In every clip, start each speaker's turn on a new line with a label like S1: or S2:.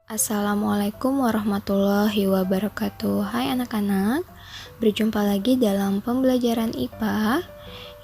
S1: Assalamualaikum warahmatullahi wabarakatuh. Hai anak-anak, berjumpa lagi dalam pembelajaran IPA,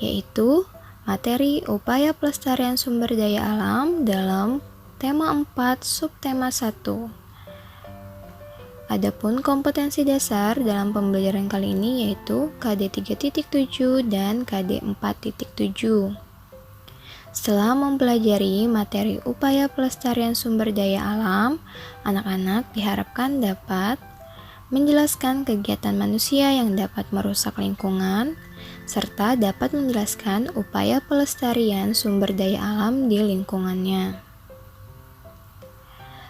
S1: yaitu materi upaya pelestarian sumber daya alam dalam tema 4 subtema 1. Adapun kompetensi dasar dalam pembelajaran kali ini yaitu KD 3.7 dan KD 4.7. Setelah mempelajari materi upaya pelestarian sumber daya alam, anak-anak diharapkan dapat menjelaskan kegiatan manusia yang dapat merusak lingkungan, serta dapat menjelaskan upaya pelestarian sumber daya alam di lingkungannya.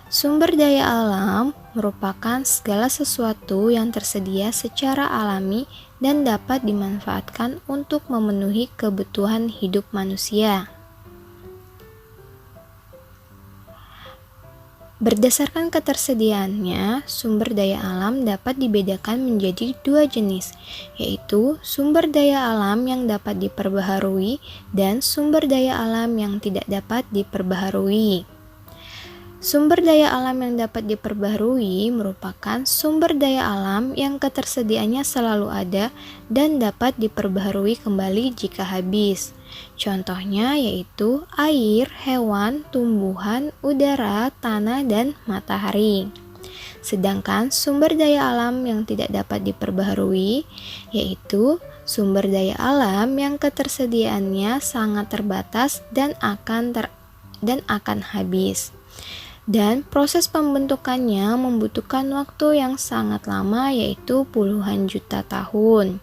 S1: Sumber daya alam merupakan segala sesuatu yang tersedia secara alami dan dapat dimanfaatkan untuk memenuhi kebutuhan hidup manusia. Berdasarkan ketersediaannya, sumber daya alam dapat dibedakan menjadi dua jenis, yaitu sumber daya alam yang dapat diperbaharui dan sumber daya alam yang tidak dapat diperbaharui. Sumber daya alam yang dapat diperbaharui merupakan sumber daya alam yang ketersediaannya selalu ada dan dapat diperbaharui kembali jika habis. Contohnya yaitu air, hewan, tumbuhan, udara, tanah, dan matahari. Sedangkan sumber daya alam yang tidak dapat diperbaharui yaitu sumber daya alam yang ketersediaannya sangat terbatas dan akan habis. Dan proses pembentukannya membutuhkan waktu yang sangat lama, yaitu puluhan juta tahun.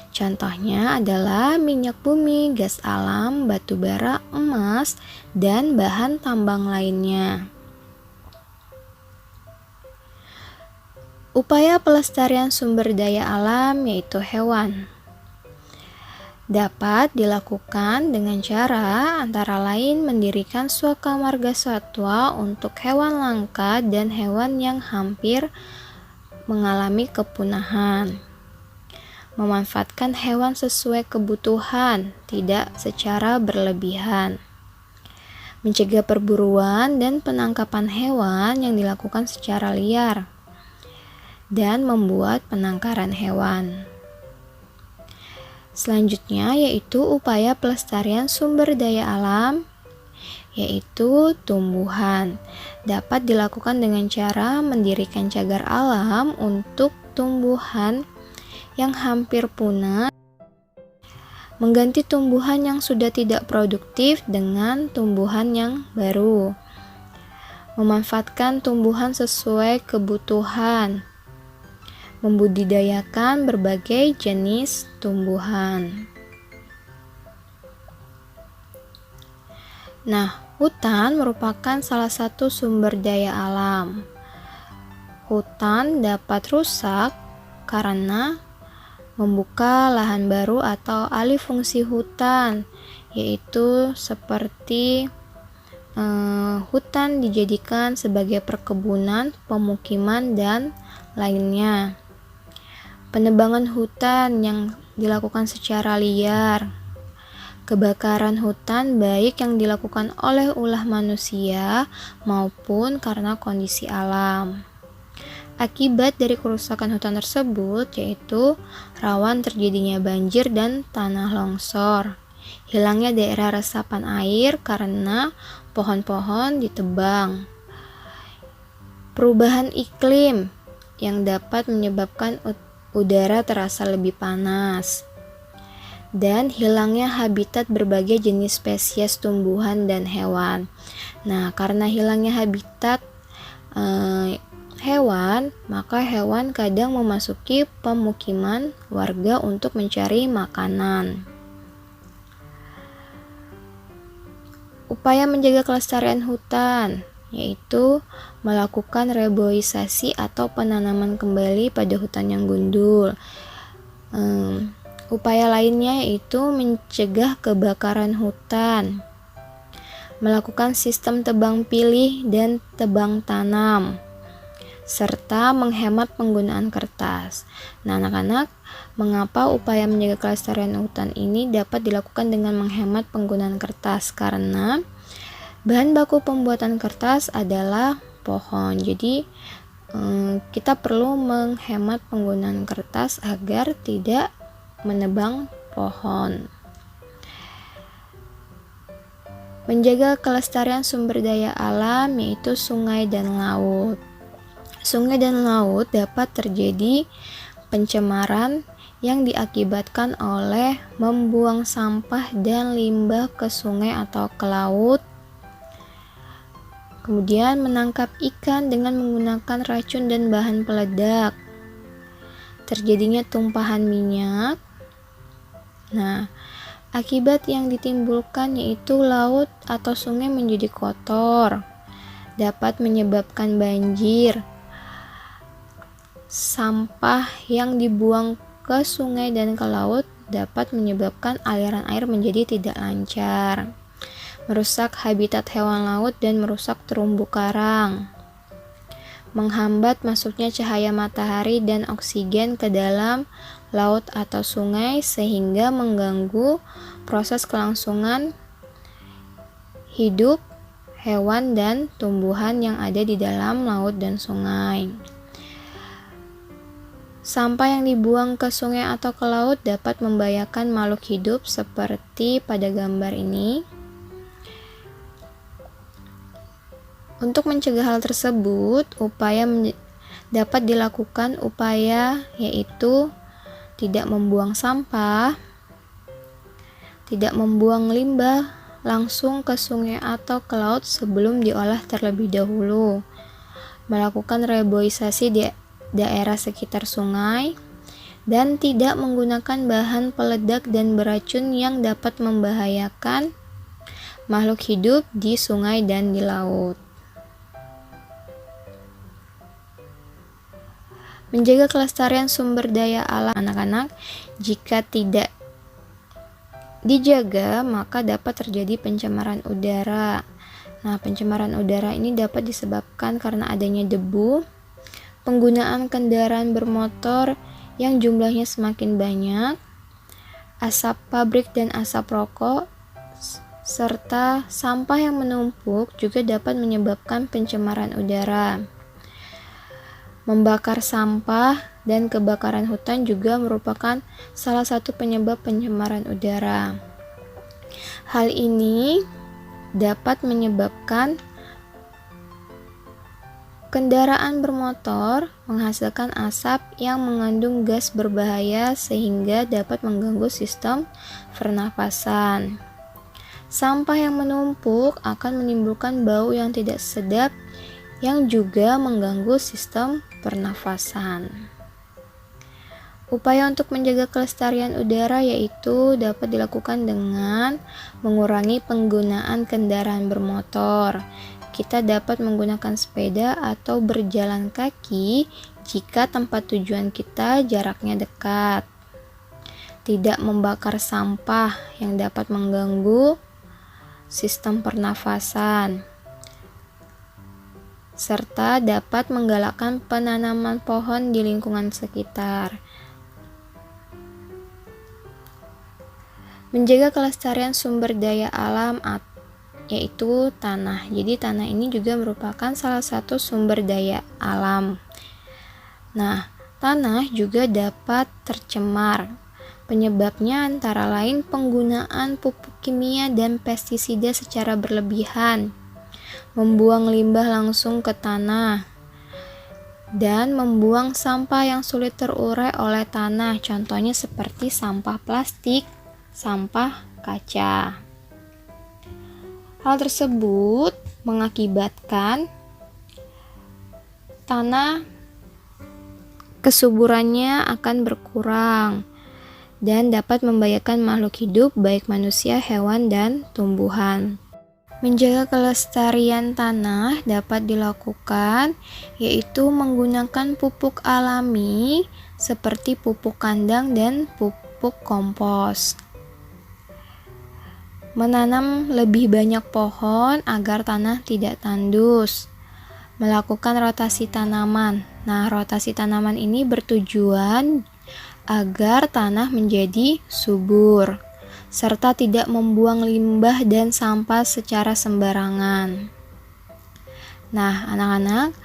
S1: Contohnya adalah minyak bumi, gas alam, batu bara, emas, dan bahan tambang lainnya. Upaya pelestarian sumber daya alam yaitu hewan dapat dilakukan dengan cara antara lain mendirikan suaka marga satwa untuk hewan langka dan hewan yang hampir mengalami kepunahan. Memanfaatkan hewan sesuai kebutuhan, tidak secara berlebihan. Mencegah perburuan dan penangkapan hewan yang dilakukan secara liar. Dan membuat penangkaran hewan. Selanjutnya yaitu upaya pelestarian sumber daya alam, yaitu tumbuhan. Dapat dilakukan dengan cara mendirikan cagar alam untuk tumbuhan yang hampir punah, mengganti tumbuhan yang sudah tidak produktif dengan tumbuhan yang baru, memanfaatkan tumbuhan sesuai kebutuhan, membudidayakan berbagai jenis tumbuhan. Nah, hutan merupakan salah satu sumber daya alam. Hutan dapat rusak karena membuka lahan baru atau alih fungsi hutan, yaitu seperti hutan dijadikan sebagai perkebunan, pemukiman, dan lainnya. Penebangan hutan yang dilakukan secara liar, kebakaran hutan baik yang dilakukan oleh ulah manusia maupun karena kondisi alam. Akibat dari kerusakan hutan tersebut yaitu rawan terjadinya banjir dan tanah longsor, hilangnya daerah resapan air karena pohon-pohon ditebang, perubahan iklim yang dapat menyebabkan udara terasa lebih panas, dan hilangnya habitat berbagai jenis spesies tumbuhan dan hewan. Nah, karena hilangnya habitat hewan, maka hewan kadang memasuki pemukiman warga untuk mencari makanan. Upaya menjaga kelestarian hutan yaitu melakukan reboisasi atau penanaman kembali pada hutan yang gundul. Upaya lainnya yaitu mencegah kebakaran hutan, melakukan sistem tebang pilih dan tebang tanam, serta menghemat penggunaan kertas. Nah, anak-anak, mengapa upaya menjaga kelestarian hutan ini dapat dilakukan dengan menghemat penggunaan kertas? Karena bahan baku pembuatan kertas adalah pohon. Jadi kita perlu menghemat penggunaan kertas agar tidak menebang pohon. Menjaga kelestarian sumber daya alam yaitu sungai dan laut. Sungai dan laut dapat terjadi pencemaran yang diakibatkan oleh membuang sampah dan limbah ke sungai atau ke laut. Kemudian menangkap ikan dengan menggunakan racun dan bahan peledak. Terjadinya tumpahan minyak. Nah, akibat yang ditimbulkan yaitu laut atau sungai menjadi kotor, dapat menyebabkan banjir. Sampah yang dibuang ke sungai dan ke laut dapat menyebabkan aliran air menjadi tidak lancar, merusak habitat hewan laut dan merusak terumbu karang, menghambat masuknya cahaya matahari dan oksigen ke dalam laut atau sungai sehingga mengganggu proses kelangsungan hidup hewan dan tumbuhan yang ada di dalam laut dan sungai. Sampah yang dibuang ke sungai atau ke laut dapat membahayakan makhluk hidup seperti pada gambar ini. Untuk mencegah hal tersebut, dapat dilakukan upaya yaitu tidak membuang sampah, tidak membuang limbah langsung ke sungai atau ke laut sebelum diolah terlebih dahulu, melakukan reboisasi di daerah sekitar sungai, dan tidak menggunakan bahan peledak dan beracun yang dapat membahayakan makhluk hidup di sungai dan di laut. Menjaga kelestarian sumber daya alam anak-anak, jika tidak dijaga maka dapat terjadi pencemaran udara. Nah, pencemaran udara ini dapat disebabkan karena adanya debu, penggunaan kendaraan bermotor yang jumlahnya semakin banyak, asap pabrik dan asap rokok, serta sampah yang menumpuk juga dapat menyebabkan pencemaran udara. Membakar sampah dan kebakaran hutan juga merupakan salah satu penyebab pencemaran udara. Hal ini dapat menyebabkan kendaraan bermotor menghasilkan asap yang mengandung gas berbahaya sehingga dapat mengganggu sistem pernafasan. Sampah yang menumpuk akan menimbulkan bau yang tidak sedap yang juga mengganggu sistem pernafasan. Upaya untuk menjaga kelestarian udara yaitu dapat dilakukan dengan mengurangi penggunaan kendaraan bermotor. Kita dapat menggunakan sepeda atau berjalan kaki jika tempat tujuan kita jaraknya dekat. Tidak membakar sampah yang dapat mengganggu sistem pernafasan, serta dapat menggalakkan penanaman pohon di lingkungan sekitar. Menjaga kelestarian sumber daya alam yaitu tanah. Jadi tanah ini juga merupakan salah satu sumber daya alam. Nah, tanah juga dapat tercemar. Penyebabnya antara lain penggunaan pupuk kimia dan pestisida secara berlebihan, membuang limbah langsung ke tanah, dan membuang sampah yang sulit terurai oleh tanah, contohnya seperti sampah plastik, sampah kaca. Hal tersebut mengakibatkan tanah kesuburannya akan berkurang dan dapat membahayakan makhluk hidup baik manusia, hewan, dan tumbuhan. Menjaga kelestarian tanah dapat dilakukan yaitu menggunakan pupuk alami seperti pupuk kandang dan pupuk kompos. Menanam lebih banyak pohon agar tanah tidak tandus. Melakukan rotasi tanaman. Nah, rotasi tanaman ini bertujuan agar tanah menjadi subur, serta tidak membuang limbah dan sampah secara sembarangan. Nah, anak-anak,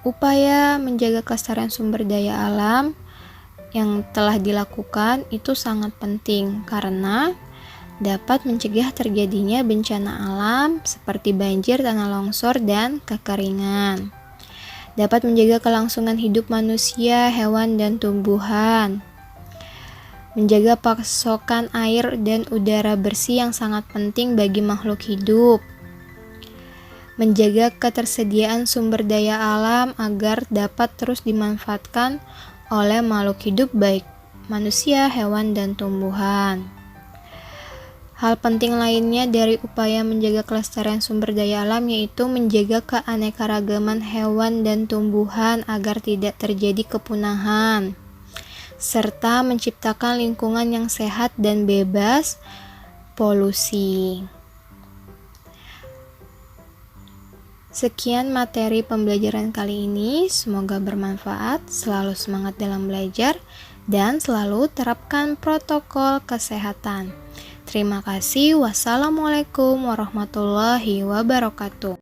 S1: upaya menjaga kelestarian sumber daya alam yang telah dilakukan itu sangat penting karena dapat mencegah terjadinya bencana alam seperti banjir, tanah longsor, dan kekeringan. Dapat menjaga kelangsungan hidup manusia, hewan, dan tumbuhan. Menjaga pasokan air dan udara bersih yang sangat penting bagi makhluk hidup. Menjaga ketersediaan sumber daya alam agar dapat terus dimanfaatkan oleh makhluk hidup baik manusia, hewan, dan tumbuhan. Hal penting lainnya dari upaya menjaga kelestarian sumber daya alam yaitu menjaga keanekaragaman hewan dan tumbuhan agar tidak terjadi kepunahan, serta menciptakan lingkungan yang sehat dan bebas polusi. Sekian materi pembelajaran kali ini, semoga bermanfaat, selalu semangat dalam belajar, dan selalu terapkan protokol kesehatan. Terima kasih. Wassalamualaikum warahmatullahi wabarakatuh.